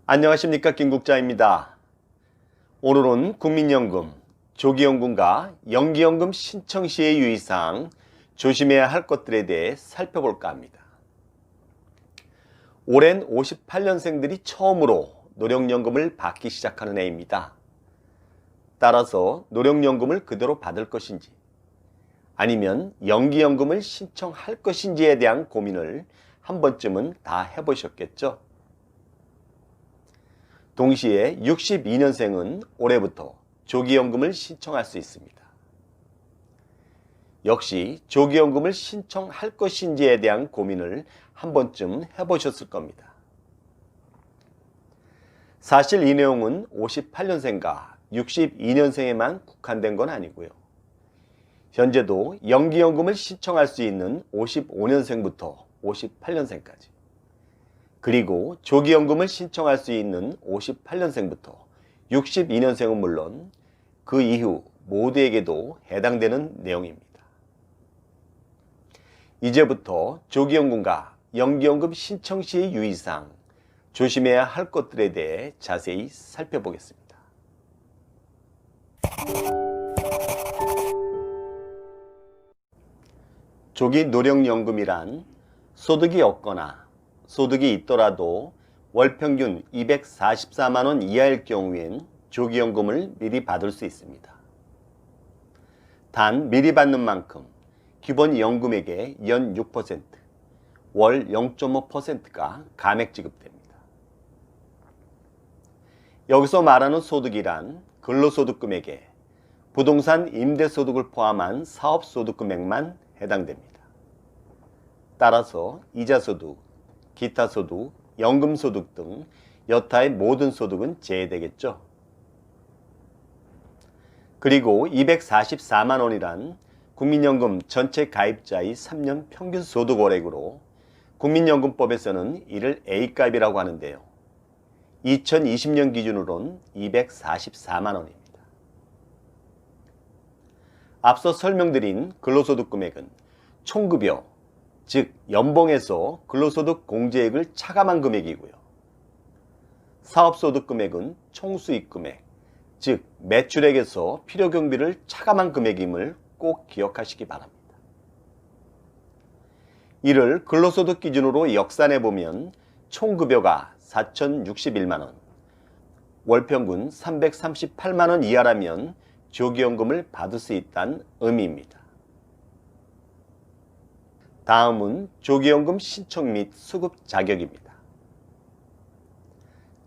안녕하십니까, 김국자입니다. 오늘은 국민연금, 조기연금과 연기연금 신청 시의 유의사항, 조심해야 할 것들에 대해 살펴볼까 합니다. 올해는 58년생들이 처음으로 노령연금을 받기 시작하는 해입니다. 따라서 노령연금을 그대로 받을 것인지 아니면 연기연금을 신청할 것인지에 대한 고민을 한 번쯤은 다 해보셨겠죠? 동시에 62년생은 올해부터 조기연금을 신청할 수 있습니다. 역시 조기연금을 신청할 것인지에 대한 고민을 한 번쯤 해보셨을 겁니다. 사실 이 내용은 58년생과 62년생에만 국한된 건 아니고요. 현재도 연기연금을 신청할 수 있는 55년생부터 58년생까지, 그리고 조기연금을 신청할 수 있는 58년생부터 62년생은 물론 그 이후 모두에게도 해당되는 내용입니다. 이제부터 조기연금과 연기연금 신청 시의 유의사항, 조심해야 할 것들에 대해 자세히 살펴보겠습니다. 조기 노령연금이란 소득이 없거나 소득이 있더라도 월 평균 244만원 이하일 경우엔 조기연금을 미리 받을 수 있습니다. 단 미리 받는 만큼 기본 연금액의 연 6%, 월 0.5%가 감액 지급됩니다. 여기서 말하는 소득이란 근로소득 금액에 부동산 임대소득을 포함한 사업소득 금액만 해당됩니다. 따라서 이자소득, 기타소득, 연금소득 등 여타의 모든 소득은 제외되겠죠. 그리고 244만원이란 국민연금 전체 가입자의 3년 평균 소득 월액으로 국민연금법에서는 이를 A값이라고 하는데요. 2020년 기준으로는 244만원입니다. 앞서 설명드린 근로소득 금액은 총급여, 즉 연봉에서 근로소득 공제액을 차감한 금액이고요. 사업소득 금액은 총수익 금액, 즉 매출액에서 필요경비를 차감한 금액임을 꼭 기억하시기 바랍니다. 이를 근로소득 기준으로 역산해 보면 총급여가 4,061만원, 월평균 338만원 이하라면 조기연금을 받을 수 있다는 의미입니다. 다음은 조기연금 신청 및 수급 자격입니다.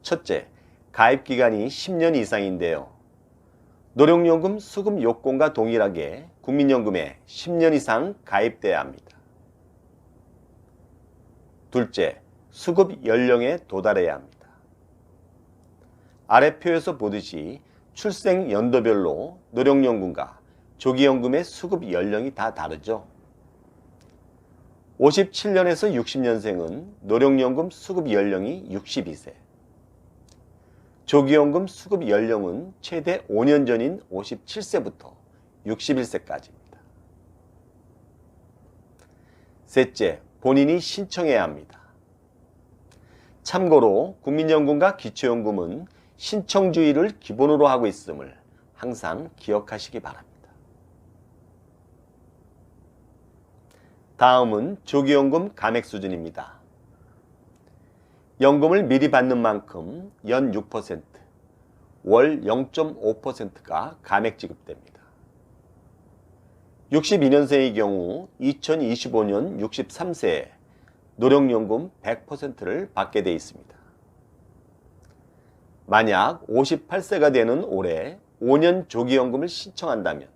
첫째, 가입기간이 10년 이상인데요. 노령연금 수급 요건과 동일하게 국민연금에 10년 이상 가입돼야 합니다. 둘째, 수급 연령에 도달해야 합니다. 아래 표에서 보듯이 출생 연도별로 노령연금과 조기연금의 수급 연령이 다 다르죠. 57년에서 60년생은 노령연금 수급 연령이 62세, 조기연금 수급 연령은 최대 5년 전인 57세부터 61세까지입니다. 셋째, 본인이 신청해야 합니다. 참고로 국민연금과 기초연금은 신청주의를 기본으로 하고 있음을 항상 기억하시기 바랍니다. 다음은 조기연금 감액 수준입니다. 연금을 미리 받는 만큼 연 6%, 월 0.5%가 감액 지급됩니다. 62년생의 경우 2025년 63세에 노령연금 100%를 받게 되어 있습니다. 만약 58세가 되는 올해 5년 조기연금을 신청한다면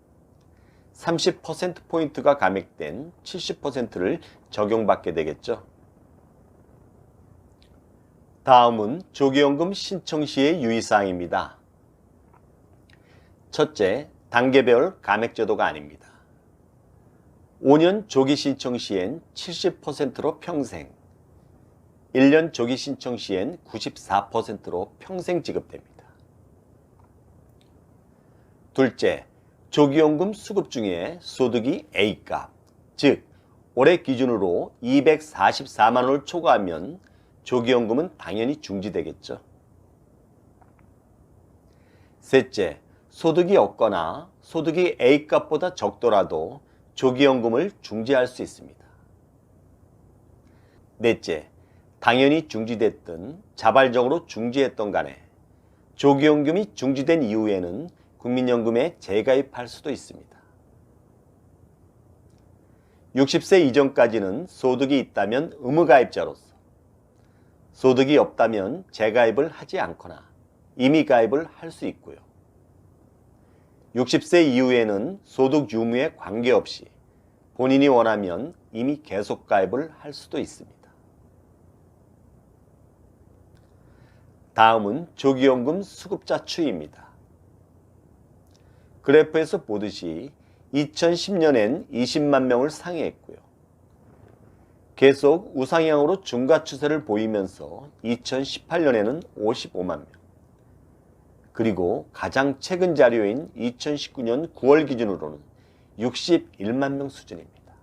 30%포인트가 감액된 70%를 적용받게 되겠죠. 다음은 조기연금 신청 시의 유의사항입니다. 첫째, 단계별 감액제도가 아닙니다. 5년 조기 신청 시엔 70%로 평생, 1년 조기 신청 시엔 94%로 평생 지급됩니다. 둘째, 조기연금 수급 중에 소득이 A값, 즉 올해 기준으로 244만 원을 초과하면 조기연금은 당연히 중지되겠죠. 셋째, 소득이 없거나 소득이 A값보다 적더라도 조기연금을 중지할 수 있습니다. 넷째, 당연히 중지됐든 자발적으로 중지했던 간에 조기연금이 중지된 이후에는 국민연금에 재가입할 수도 있습니다. 60세 이전까지는 소득이 있다면 의무가입자로서, 소득이 없다면 재가입을 하지 않거나 임의가입을 할 수 있고요. 60세 이후에는 소득 유무에 관계없이 본인이 원하면 이미 계속가입을 할 수도 있습니다. 다음은 조기연금 수급자 추이입니다. 그래프에서 보듯이 2010년엔 20만 명을 상회했고요. 계속 우상향으로 증가 추세를 보이면서 2018년에는 55만 명, 그리고 가장 최근 자료인 2019년 9월 기준으로는 61만 명 수준입니다.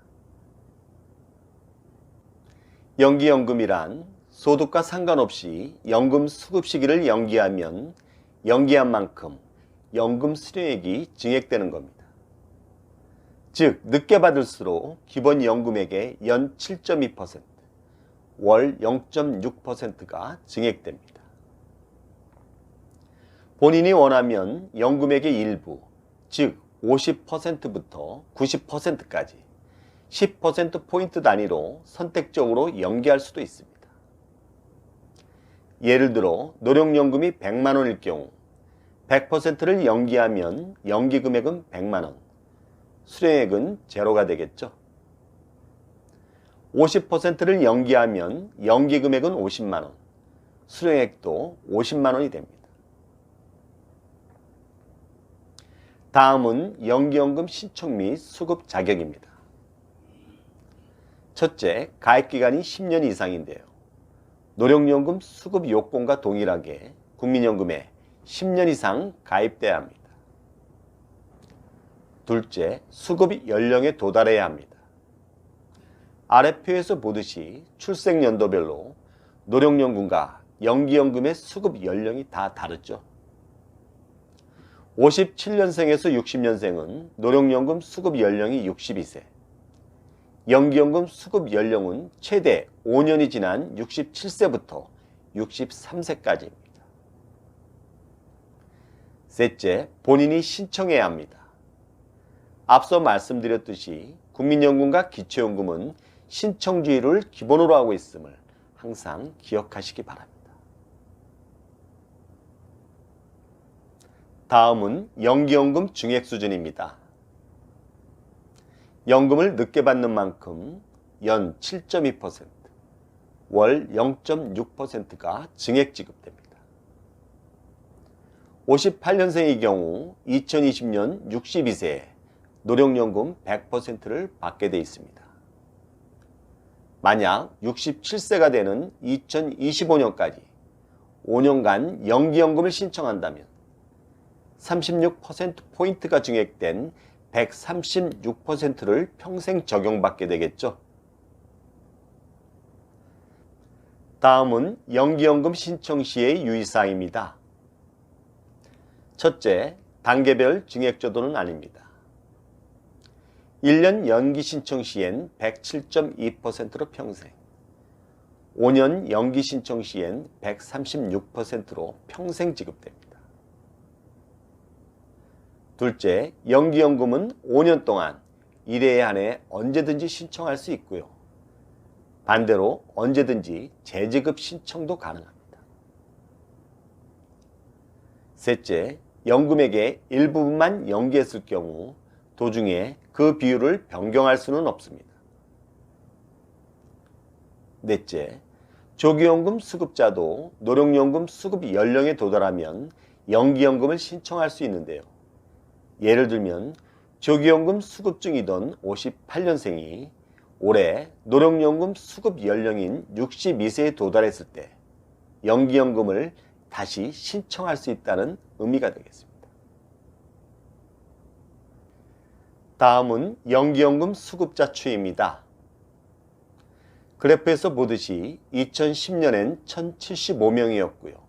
연기연금이란 소득과 상관없이 연금 수급 시기를 연기하면 연기한 만큼 연금 수령액이 증액되는 겁니다. 즉, 늦게 받을수록 기본 연금액의 연 7.2%, 월 0.6%가 증액됩니다. 본인이 원하면 연금액의 일부, 즉 50%부터 90%까지 10%포인트 단위로 선택적으로 연기할 수도 있습니다. 예를 들어 노령연금이 100만 원일 경우 100%를 연기하면 연기금액은 100만 원, 수령액은 제로가 되겠죠. 50%를 연기하면 연기금액은 50만 원, 수령액도 50만 원이 됩니다. 다음은 연기연금 신청 및 수급 자격입니다. 첫째, 가입기간이 10년 이상인데요. 노령연금 수급 요건과 동일하게 국민연금에 10년 이상 가입돼야 합니다. 둘째, 수급 연령에 도달해야 합니다. 아래 표에서 보듯이 출생연도별로 노령연금과 연기연금의 수급 연령이 다 다르죠. 57년생에서 60년생은 노령연금 수급 연령이 62세, 연기연금 수급 연령은 최대 5년이 지난 67세부터 63세까지입니다. 셋째, 본인이 신청해야 합니다. 앞서 말씀드렸듯이 국민연금과 기초연금은 신청주의를 기본으로 하고 있음을 항상 기억하시기 바랍니다. 다음은 연기연금 증액 수준입니다. 연금을 늦게 받는 만큼 연 7.2%, 월 0.6%가 증액 지급됩니다. 58년생의 경우 2020년 62세에 노령연금 100%를 받게 돼 있습니다. 만약 67세가 되는 2025년까지 5년간 연기연금을 신청한다면 36%포인트가 증액된 136%를 평생 적용받게 되겠죠. 다음은 연기연금 신청 시의 유의사항입니다. 첫째, 단계별 증액제도는 아닙니다. 1년 연기 신청 시엔 107.2%로 평생, 5년 연기 신청 시엔 136%로 평생 지급됩니다. 둘째, 연기연금은 5년 동안 1회에 한해 언제든지 신청할 수 있고요. 반대로 언제든지 재지급 신청도 가능합니다. 셋째, 연금액의 일부분만 연기했을 경우 도중에 그 비율을 변경할 수는 없습니다. 넷째, 조기연금 수급자도 노령연금 수급 연령에 도달하면 연기연금을 신청할 수 있는데요. 예를 들면 조기연금 수급 중이던 58년생이 올해 노령연금 수급 연령인 62세에 도달했을 때 연기연금을 다시 신청할 수 있다는 의미가 되겠습니다. 다음은 연기연금 수급자 추이입니다. 그래프에서 보듯이 2010년엔 1075명이었고요.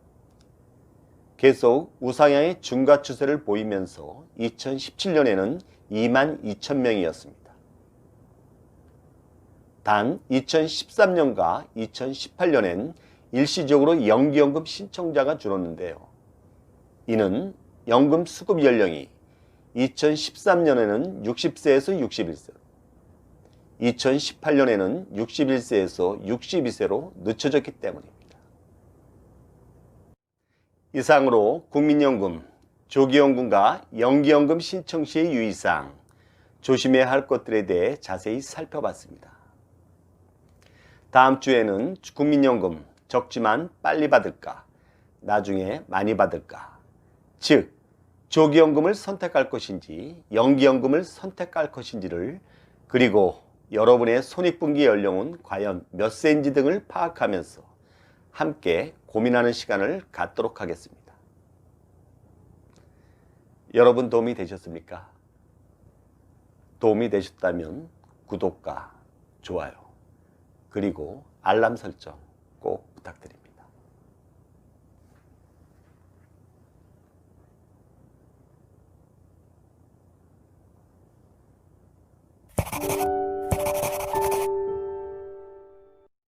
계속 우상향의 증가 추세를 보이면서 2017년에는 22,000명이었습니다. 단 2013년과 2018년엔 일시적으로 연기연금 신청자가 줄었는데요. 이는 연금 수급 연령이 2013년에는 60세에서 61세로, 2018년에는 61세에서 62세로 늦춰졌기 때문입니다. 이상으로 국민연금, 조기연금과 연기연금 신청 시의 유의사항, 조심해야 할 것들에 대해 자세히 살펴봤습니다. 다음 주에는 국민연금 적지만 빨리 받을까, 나중에 많이 받을까, 즉 조기연금을 선택할 것인지 연기연금을 선택할 것인지를, 그리고 여러분의 손익분기 연령은 과연 몇 세인지 등을 파악하면서 함께 고민하는 시간을 갖도록 하겠습니다. 여러분 도움이 되셨습니까? 도움이 되셨다면 구독과 좋아요, 그리고 알람 설정 꼭 부탁드립니다.